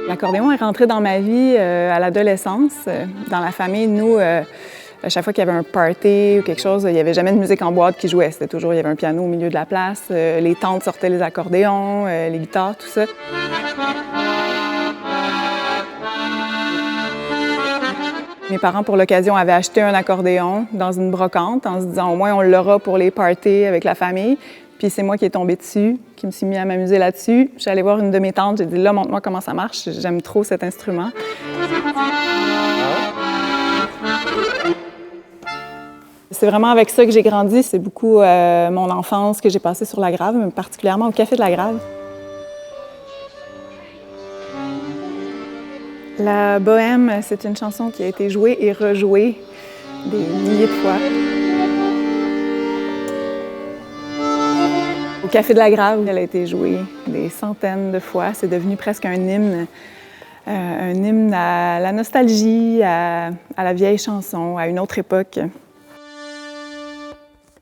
L'accordéon est rentré dans ma vie à l'adolescence. Dans la famille, nous, à chaque fois qu'il y avait un party ou quelque chose, il n'y avait jamais de musique en boîte qui jouait. C'était toujours, il y avait un piano au milieu de la place, les tantes sortaient les accordéons, les guitares, tout ça. Mes parents, pour l'occasion, avaient acheté un accordéon dans une brocante en se disant au moins on l'aura pour les parties avec la famille. Puis c'est moi qui est tombée dessus, qui me suis mis à m'amuser là-dessus. Je suis allée voir une de mes tantes, j'ai dit là, montre-moi comment ça marche, j'aime trop cet instrument. C'est vraiment avec ça que j'ai grandi. C'est beaucoup mon enfance que j'ai passée sur la Grave, mais particulièrement au Café de la Grave. La Bohème, c'est une chanson qui a été jouée et rejouée des milliers de fois. Au Café de la Grave, elle a été jouée des centaines de fois. C'est devenu presque un hymne à la nostalgie, à la vieille chanson, à une autre époque.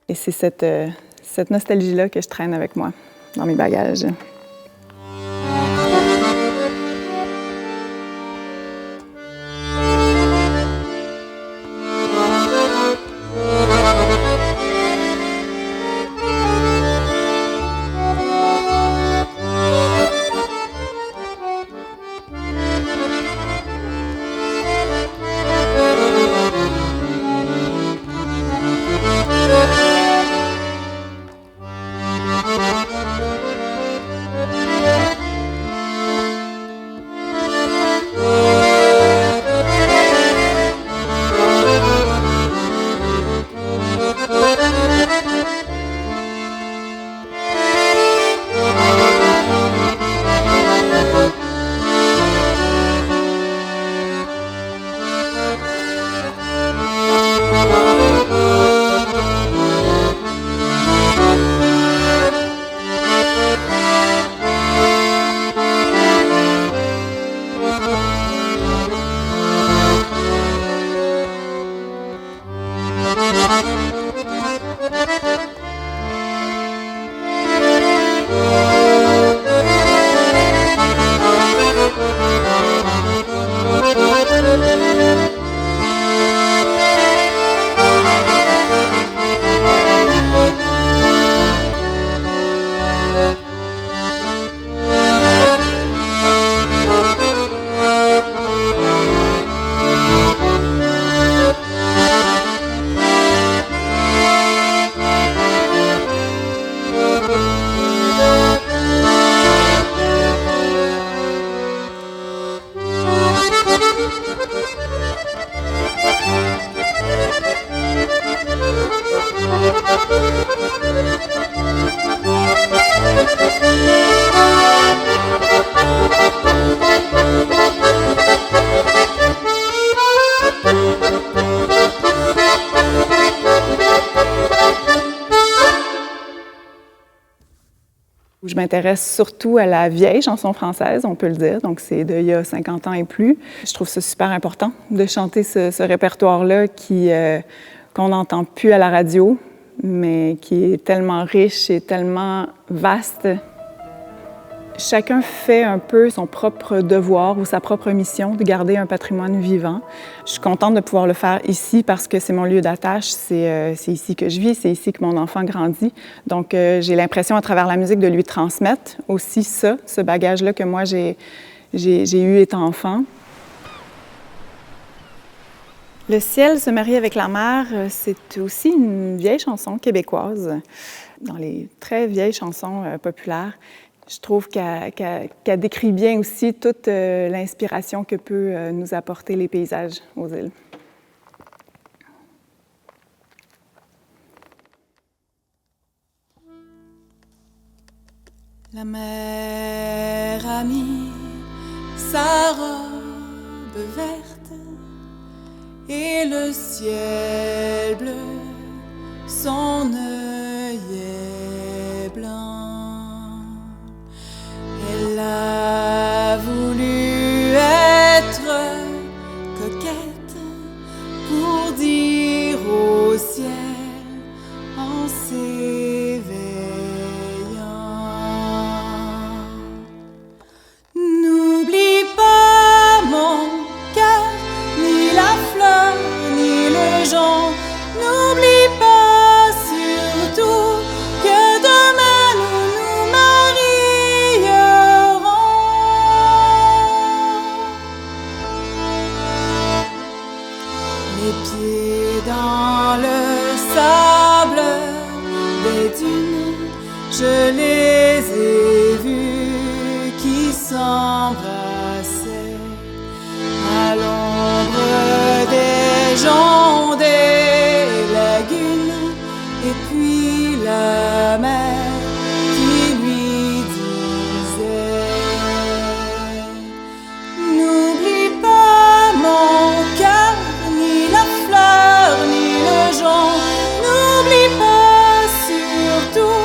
Et c'est cette nostalgie-là que je traîne avec moi dans mes bagages. Je m'intéresse surtout à la vieille chanson française, on peut le dire, donc c'est d'il y a 50 ans et plus. Je trouve ça super important de chanter ce répertoire-là qu'on n'entend plus à la radio, mais qui est tellement riche et tellement vaste. Chacun fait un peu son propre devoir ou sa propre mission de garder un patrimoine vivant. Je suis contente de pouvoir le faire ici parce que c'est mon lieu d'attache, c'est ici que je vis, c'est ici que mon enfant grandit. Donc j'ai l'impression à travers la musique de lui transmettre aussi ce bagage-là que moi j'ai eu étant enfant. Le ciel se marie avec la mer, c'est aussi une vieille chanson québécoise, dans les très vieilles chansons populaires. Je trouve qu'elle décrit bien aussi toute l'inspiration que peut nous apporter les paysages aux îles. La mer a mis sa robe verte et le ciel bleu, son œillet blanc. Elle a voulu être les pieds dans le sable des dunes, je les ai vus qui s'embrassaient à l'ombre des joncs des lagunes, et puis la mer qui lui disait: n'oublie pas mon cœur, ni la fleur, ni le jonc, n'oublie pas surtout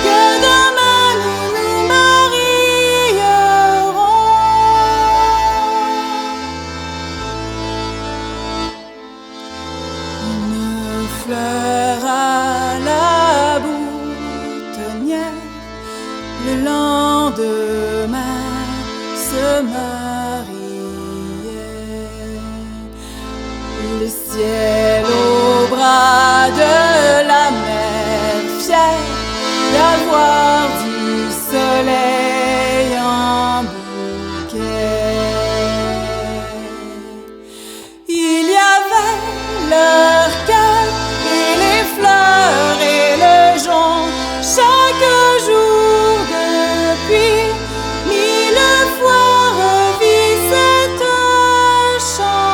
que demain nous nous marierons. Une fleur à la boutonnière, le lendemain se mariait. Le ciel au bras de la mer, fier d'avoir du soleil en bouquet. Il y avait leur cœur et les fleurs et le jonc, chaque jour depuis 1000 fois revit cette chanson.